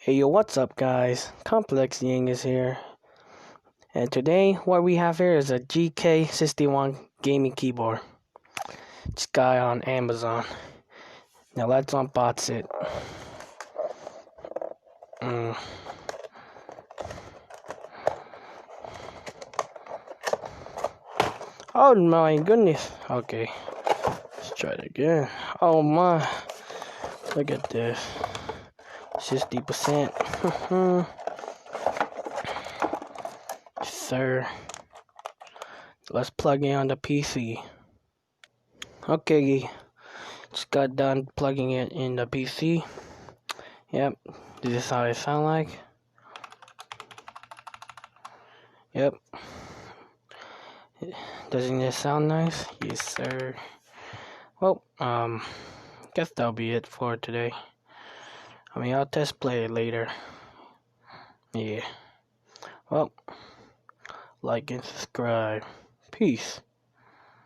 Hey yo, what's up guys? Complex Ying is here. And today what we have here is a GK61 gaming keyboard. This guy on Amazon. Now let's unbox it. Oh my goodness. Okay. Let's try it again. Oh my. Look at this. 60%. Sir. Let's plug in on the PC. Okay. Just got done plugging it in the PC. Yep. This is how it sound like. Yep. Doesn't it sound nice? Yes, sir. Well, guess that'll be it for today. I'll test play it later. Yeah. Well, like and subscribe. Peace.